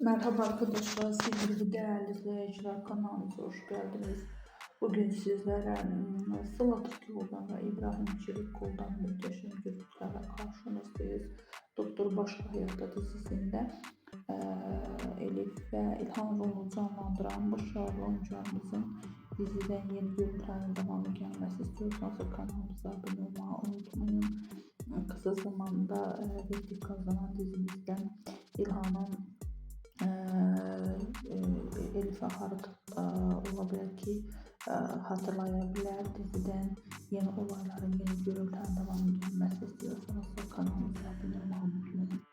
Merhaba arkadaşlar, sevgili değerli izleyiciler, kanalımıza hoş geldiniz. Bugün sizlere Sıla Türkoğlu'dan ve İbrahim Çelikkol'dan muhteşem görüntülerle karşınızdayız. Doktor Başka Hayatta dizisinde Elif ve İlhan rolunu canlandıran başarılı oyuncularımızın diziden yeni görüntülerin devamı gelmesi istiyorsanız kanalımıza abone olmayı unutmayın. Kısa zamanda reyting kazanan dizimizden İlhan'ın Elif'e hareket olabilir ki hatırlayabilir. Diziden yeni olayların, yeni görüntülerin devamı gelmesi istiyorsanız kanalımıza abone olmayı unutmayın.